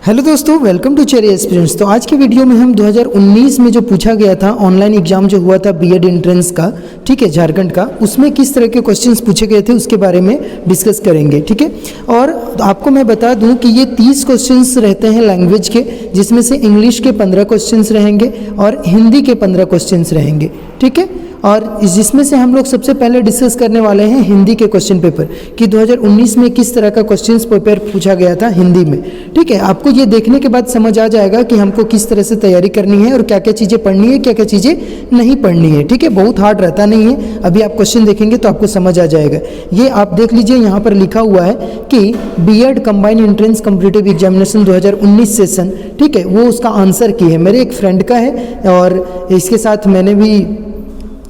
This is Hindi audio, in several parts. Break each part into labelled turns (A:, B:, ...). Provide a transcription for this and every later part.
A: हेलो दोस्तों, वेलकम टू चेरी एक्सपीरियंस। तो आज के वीडियो में हम 2019 में जो पूछा गया था ऑनलाइन एग्जाम जो हुआ था बीएड एंट्रेंस का, ठीक है, झारखंड का, उसमें किस तरह के क्वेश्चंस पूछे गए थे उसके बारे में डिस्कस करेंगे, ठीक है। और आपको मैं बता दूं कि ये 30 क्वेश्चंस रहते हैं लैंग्वेज के, जिसमें से इंग्लिश के 15 क्वेश्चंस रहेंगे और हिंदी के 15 क्वेश्चंस रहेंगे, ठीक है। और जिसमें से हम लोग सबसे पहले डिस्कस करने वाले हैं हिंदी के क्वेश्चन पेपर कि 2019 में किस तरह का क्वेश्चंस पेपर पूछा गया था हिंदी में, ठीक है। आपको ये देखने के बाद समझ आ जाएगा कि हमको किस तरह से तैयारी करनी है और क्या क्या चीज़ें पढ़नी है, क्या क्या चीज़ें नहीं पढ़नी है, ठीक है। बहुत हार्ड रहता नहीं है, अभी आप क्वेश्चन देखेंगे तो आपको समझ आ जाएगा। ये आप देख लीजिए, यहाँ पर लिखा हुआ है कि B Ed combined entrance competitive examination 2019 session, ठीक है, वो उसका आंसर की है, मेरे एक फ्रेंड का है और इसके साथ मैंने भी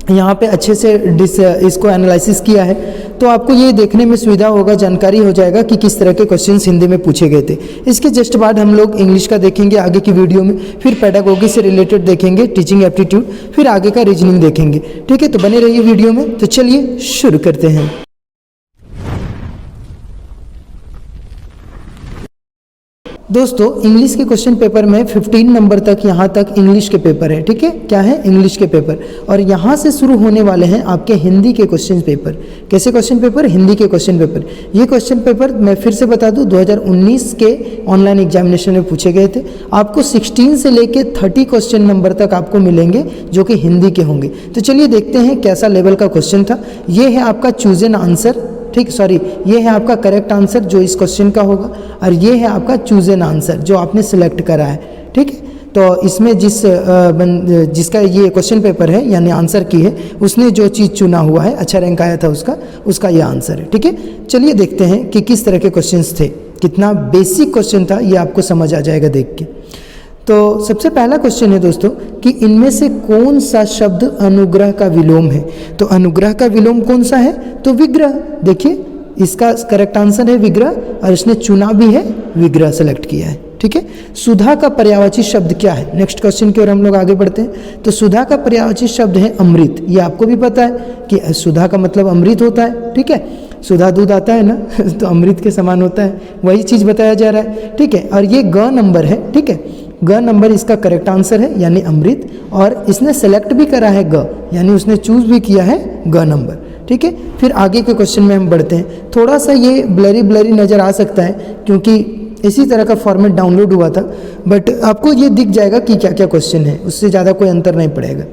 A: यहाँ पे अच्छे से इसको एनालिसिस किया है, तो आपको ये देखने में सुविधा होगा, जानकारी हो जाएगा कि किस तरह के क्वेश्चंस हिंदी में पूछे गए थे। इसके जस्ट बाद हम लोग इंग्लिश का देखेंगे आगे की वीडियो में, फिर पेडागोगी से रिलेटेड देखेंगे, टीचिंग एप्टीट्यूड, फिर आगे का रीजनिंग देखेंगे, ठीक है। तो बने रहिए वीडियो में। तो चलिए शुरू करते हैं। दोस्तों, इंग्लिश के क्वेश्चन पेपर में 15 नंबर तक यहाँ तक इंग्लिश के पेपर है, ठीक है। क्या है? इंग्लिश के पेपर। और यहाँ से शुरू होने वाले हैं आपके हिंदी के क्वेश्चन पेपर। कैसे क्वेश्चन पेपर? हिंदी के क्वेश्चन पेपर। ये क्वेश्चन पेपर मैं फिर से बता दूँ 2019 के ऑनलाइन एग्जामिनेशन में पूछे गए थे। आपको 16 से लेके 30 क्वेश्चन नंबर तक आपको मिलेंगे जो कि हिंदी के होंगे। तो चलिए देखते हैं कैसा लेवल का क्वेश्चन था। ये है आपका चूज एन आंसर, ठीक, सॉरी, ये है आपका करेक्ट आंसर जो इस क्वेश्चन का होगा, और ये है आपका चूज एन आंसर जो आपने सिलेक्ट करा है, ठीक है। तो इसमें जिसका ये क्वेश्चन पेपर है यानी आंसर की है, उसने जो चीज़ चुना हुआ है, अच्छा रैंक आया था उसका ये आंसर है, ठीक है। चलिए देखते हैं कि किस तरह के क्वेश्चंस थे, कितना बेसिक क्वेश्चन था, ये आपको समझ आ जाएगा देख के। तो सबसे पहला क्वेश्चन है दोस्तों कि इनमें से कौन सा शब्द अनुग्रह का विलोम है। तो अनुग्रह का विलोम कौन सा है? तो विग्रह। देखिए, इसका करेक्ट आंसर है विग्रह, और इसने चुना भी है विग्रह, सेलेक्ट किया है, ठीक है। सुधा का पर्यायवाची शब्द क्या है? नेक्स्ट क्वेश्चन की ओर हम लोग आगे बढ़ते हैं। तो सुधा का पर्यायवाची शब्द है अमृत। ये आपको भी पता है कि सुधा का मतलब अमृत होता है, ठीक है। सुधा दूध आता है ना तो अमृत के समान होता है, वही चीज़ बताया जा रहा है, ठीक है। और ये ग नंबर है, ठीक है, ग नंबर इसका करेक्ट आंसर है यानी अमृत, और इसने सेलेक्ट भी करा है ग, यानी उसने चूज भी किया है ग नंबर, ठीक है। फिर आगे के क्वेश्चन में हम बढ़ते हैं। थोड़ा सा ये ब्लरी नज़र आ सकता है क्योंकि इसी तरह का फॉर्मेट डाउनलोड हुआ था, बट आपको ये दिख जाएगा कि क्या क्या क्वेश्चन है, उससे ज़्यादा कोई अंतर नहीं पड़ेगा।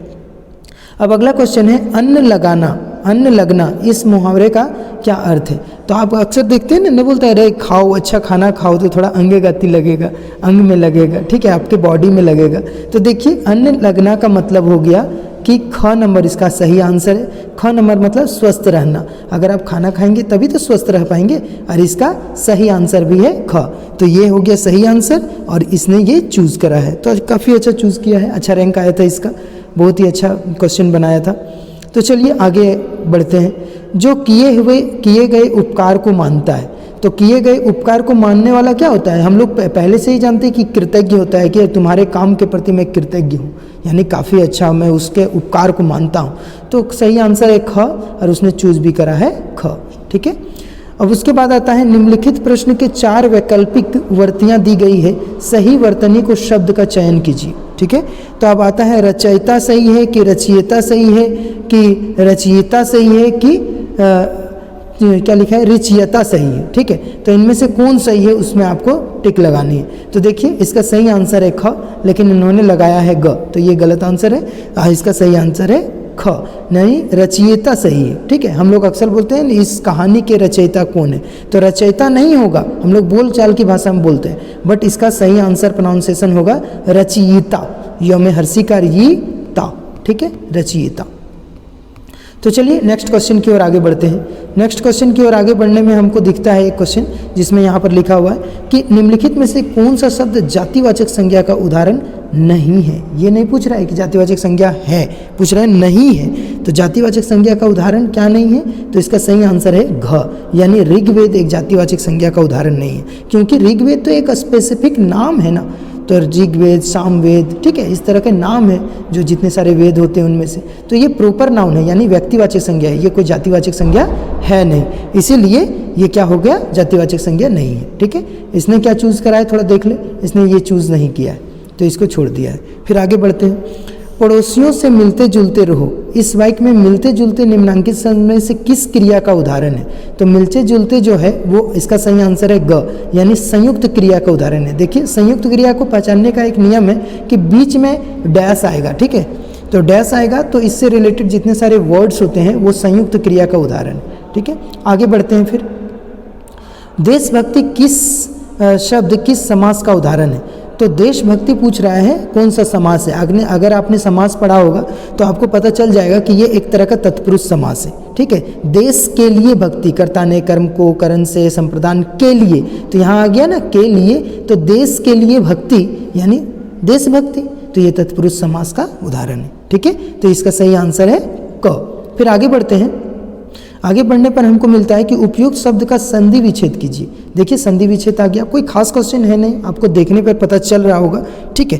A: अब अगला क्वेश्चन है अन्न लगाना, अन्न लगना, इस मुहावरे का क्या अर्थ है? तो आप अक्सर देखते हैं ना, बोलता है अरे खाओ, अच्छा खाना खाओ तो थोड़ा अंग गति लगेगा, अंग में लगेगा, ठीक है, आपके बॉडी में लगेगा। तो देखिए, अन्न लगना का मतलब हो गया कि ख नंबर इसका सही आंसर है। ख नंबर मतलब स्वस्थ रहना, अगर आप खाना खाएंगे तभी तो स्वस्थ रह पाएंगे, और इसका सही आंसर भी है ख। तो ये हो गया सही आंसर, और इसने ये चूज़ करा है, तो काफ़ी अच्छा चूज़ किया है, अच्छा रैंक आया था इसका, बहुत ही अच्छा क्वेश्चन बनाया था। तो चलिए आगे बढ़ते हैं। जो किए गए उपकार को मानता है। तो किए गए उपकार को मानने वाला क्या होता है? हम लोग पहले से ही जानते हैं कि कृतज्ञ होता है, कि तुम्हारे काम के प्रति मैं कृतज्ञ हूँ, यानी काफ़ी अच्छा, मैं उसके उपकार को मानता हूँ। तो सही आंसर है ख, और उसने चूज भी करा है ख, ठीक है। अब उसके बाद आता है निम्नलिखित प्रश्न के 4 वैकल्पिक वर्तियाँ दी गई है, सही वर्तनी को शब्द का चयन कीजिए, ठीक है। तो अब आता है रचयिता सही है कि रचयिता सही है, कि रचयिता सही है, कि क्या लिखा है, रचयिता सही है, ठीक है। तो इनमें से कौन सही है उसमें आपको टिक लगानी है। तो देखिए, इसका सही आंसर है ख, लेकिन इन्होंने लगाया है ग, तो ये गलत आंसर है। इसका सही आंसर है ख, नहीं, रचयिता सही है, ठीक है। हम लोग अक्सर बोलते हैं इस कहानी के रचयिता कौन है, तो रचयिता नहीं होगा, हम लोग बोल चाल की भाषा में बोलते हैं, बट इसका सही आंसर प्रोनाउंसिएशन होगा रचयिता, यम हर्षिकार ये ता, ठीक है, रचयिता। तो चलिए नेक्स्ट क्वेश्चन की ओर आगे बढ़ते हैं। नेक्स्ट क्वेश्चन की ओर आगे बढ़ने में हमको दिखता है एक क्वेश्चन जिसमें यहाँ पर लिखा हुआ है कि निम्नलिखित में से कौन सा शब्द जातिवाचक संज्ञा का उदाहरण नहीं है। ये नहीं पूछ रहा है कि जातिवाचक संज्ञा है, पूछ रहा है नहीं है। तो जातिवाचक संज्ञा का उदाहरण क्या नहीं है? तो इसका सही आंसर है घ, यानी ऋग्वेद एक जातिवाचक संज्ञा का उदाहरण नहीं है, क्योंकि ऋग्वेद तो एक स्पेसिफिक नाम है ना, तो ऋग्वेद, सामवेद, ठीक है, इस तरह के नाम है जो जितने सारे वेद होते हैं उनमें से। तो ये प्रॉपर नाउन है, यानी व्यक्तिवाचक संज्ञा है, ये कोई जातिवाचक संज्ञा है नहीं, इसीलिए ये क्या हो गया, जातिवाचक संज्ञा नहीं है। ठीक है, इसने क्या चूज़ करा है थोड़ा देख ले, इसने ये चूज़ नहीं किया है तो इसको छोड़ दिया है। फिर आगे बढ़ते हैं। पड़ोसियों से मिलते जुलते रहो, इस वाक्य में मिलते जुलते निम्नांकित शब्द में से किस क्रिया का उदाहरण है? तो मिलते जुलते जो है वो इसका सही आंसर है ग, यानी संयुक्त क्रिया का उदाहरण है। देखिए संयुक्त क्रिया को पहचानने का एक नियम है कि बीच में डैश आएगा, ठीक है, तो डैश आएगा तो इससे रिलेटेड जितने सारे वर्ड्स होते हैं वो संयुक्त क्रिया का उदाहरण। ठीक है, आगे बढ़ते हैं। फिर देशभक्ति किस शब्द किस समास का उदाहरण है? तो देशभक्ति पूछ रहा है कौन सा समास है। अगर आपने समास पढ़ा होगा तो आपको पता चल जाएगा कि ये एक तरह का तत्पुरुष समास है। ठीक है, देश के लिए भक्ति, कर्ता ने कर्म को करण से संप्रदान के लिए, तो यहाँ आ गया ना के लिए, तो देश के लिए भक्ति यानी देशभक्ति, तो ये तत्पुरुष समास का उदाहरण है। ठीक है, तो इसका सही आंसर है क। फिर आगे बढ़ते हैं। आगे बढ़ने पर हमको मिलता है कि उपयुक्त शब्द का संधि विच्छेद कीजिए। देखिए संधि विच्छेद आ गया, कोई खास क्वेश्चन है नहीं, आपको देखने पर पता चल रहा होगा। ठीक है,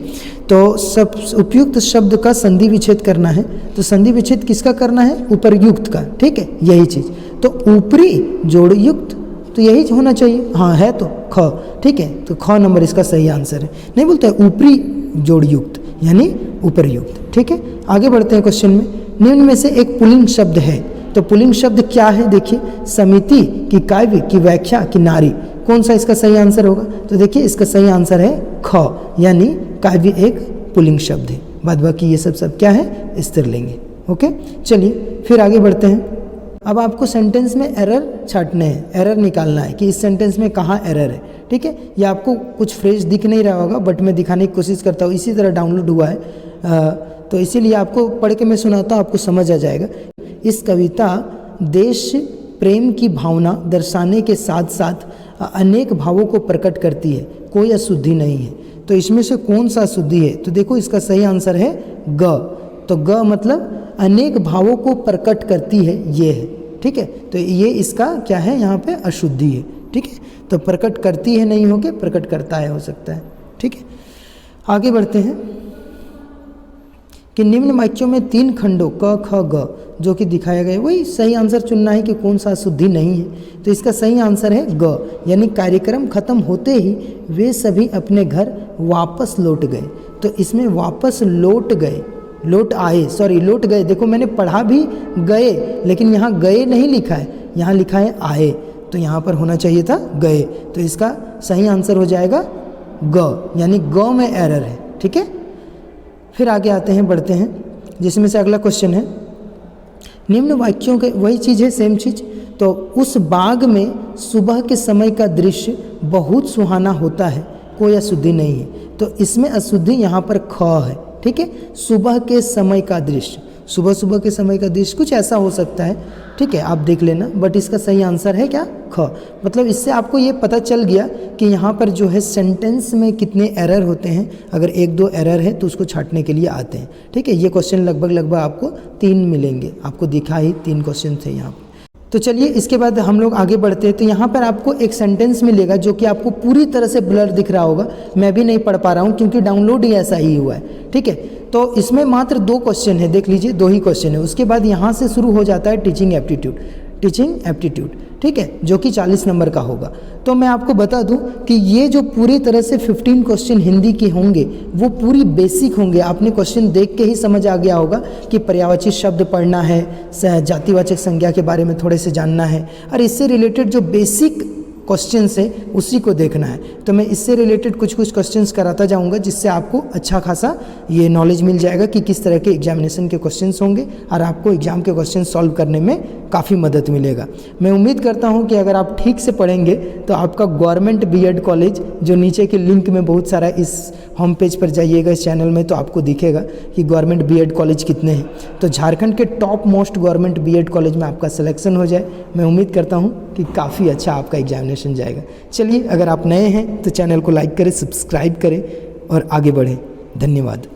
A: तो सब उपयुक्त शब्द का संधि विच्छेद करना है, तो संधि विच्छेद किसका करना है? उपरयुक्त का। ठीक है, यही चीज़, तो ऊपरी जोड़ युक्त, तो यही होना चाहिए। हाँ है तो ख। ठीक है, तो ख नंबर इसका सही आंसर है। नहीं बोलते ऊपरी जोड़ युक्त यानी उपरयुक्त। ठीक है, आगे बढ़ते हैं क्वेश्चन में। निम्न में से एक पुल्लिंग शब्द है, तो पुल्लिंग शब्द क्या है? देखिए समिति की, काव्य की, व्याख्या की, नारी, कौन सा इसका सही आंसर होगा? तो देखिए इसका सही आंसर है ख, यानी काव्य एक पुल्लिंग शब्द है, बाद बाकी ये सब क्या है? स्त्रीलिंग है। ओके, चलिए फिर आगे बढ़ते हैं। अब आपको सेंटेंस में एरर छांटने हैं, एरर निकालना है कि इस सेंटेंस में कहाँ एरर है। ठीक है, ये आपको कुछ फ्रेज दिख नहीं रहा होगा बट मैं दिखाने की कोशिश करता हूँ, इसी तरह डाउनलोड हुआ है, तो इसीलिए आपको पढ़ के मैं सुनाता हूँ, आपको समझ आ जाएगा। इस कविता देश प्रेम की भावना दर्शाने के साथ साथ अनेक भावों को प्रकट करती है, कोई अशुद्धि नहीं है। तो इसमें से कौन सा अशुद्धि है? तो देखो इसका सही आंसर है ग, तो ग मतलब अनेक भावों को प्रकट करती है, ये है। ठीक है, तो ये इसका क्या है? यहाँ पे अशुद्धि है। ठीक है, तो प्रकट करती है नहीं हो के प्रकट करता है हो सकता है। ठीक है, आगे बढ़ते हैं कि निम्न वाक्यों में 3 खंडों क ख ग जो कि दिखाया गया, वही सही आंसर चुनना है कि कौन सा अशुद्धि नहीं है। तो इसका सही आंसर है ग, यानी कार्यक्रम खत्म होते ही वे सभी अपने घर वापस लौट गए। तो इसमें वापस लौट गए, लौट आए, सॉरी लौट गए, देखो मैंने पढ़ा भी गए लेकिन यहाँ गए नहीं लिखा है, यहाँ लिखा है आए, तो यहाँ पर होना चाहिए था गए। तो इसका सही आंसर हो जाएगा ग, यानी ग में एरर है। ठीक है, फिर आगे आते हैं, बढ़ते हैं, जिसमें से अगला क्वेश्चन है निम्न वाक्यों के, वही चीज़ है सेम चीज़। तो उस बाग में सुबह के समय का दृश्य बहुत सुहाना होता है, कोई अशुद्धि नहीं है। तो इसमें अशुद्धि यहाँ पर ख है। ठीक है, सुबह के समय का दृश्य, सुबह के समय का दृश्य कुछ ऐसा हो सकता है। ठीक है, आप देख लेना, बट इसका सही आंसर है क्या? ख। मतलब इससे आपको ये पता चल गया कि यहाँ पर जो है सेंटेंस में कितने एरर होते हैं। अगर 1-2 एरर है तो उसको छांटने के लिए आते हैं। ठीक है, ये क्वेश्चन लगभग आपको 3 मिलेंगे, आपको दिखा ही 3 क्वेश्चन थे यहाँ पर। तो चलिए इसके बाद हम लोग आगे बढ़ते हैं। तो यहाँ पर आपको एक सेंटेंस मिलेगा जो कि आपको पूरी तरह से ब्लर दिख रहा होगा, मैं भी नहीं पढ़ पा रहा हूँ क्योंकि डाउनलोड ही ऐसा ही हुआ है। ठीक है, तो इसमें मात्र 2 क्वेश्चन है, देख लीजिए 2 ही क्वेश्चन है। उसके बाद यहाँ से शुरू हो जाता है टीचिंग एप्टीट्यूड, टीचिंग एप्टीट्यूड, ठीक है, जो कि 40 नंबर का होगा। तो मैं आपको बता दूं कि ये जो पूरी तरह से 15 क्वेश्चन हिंदी के होंगे वो पूरी बेसिक होंगे। आपने क्वेश्चन देख के ही समझ आ गया होगा कि पर्यायवाची शब्द पढ़ना है, जातिवाचक संज्ञा के बारे में थोड़े से जानना है, और इससे रिलेटेड जो बेसिक क्वेश्चंस है उसी को देखना है। तो मैं इससे रिलेटेड कुछ क्वेश्चंस कराता जाऊंगा जिससे आपको अच्छा खासा ये नॉलेज मिल जाएगा कि किस तरह के एग्जामिनेशन के क्वेश्चंस होंगे और आपको एग्जाम के क्वेश्चन सॉल्व करने में काफ़ी मदद मिलेगा। मैं उम्मीद करता हूं कि अगर आप ठीक से पढ़ेंगे तो आपका गवर्नमेंट बीएड कॉलेज, जो नीचे के लिंक में बहुत सारा, इस होम पेज पर जाइएगा इस चैनल में तो आपको दिखेगा कि गवर्नमेंट बीएड कॉलेज कितने हैं। तो झारखंड के top most government B Ed college में आपका सिलेक्शन हो जाए, मैं उम्मीद करता हूं कि काफ़ी अच्छा आपका एग्जामिनेशन जाएगा। चलिए, अगर आप नए हैं तो चैनल को लाइक करें, सब्सक्राइब करें और आगे बढ़ें। धन्यवाद।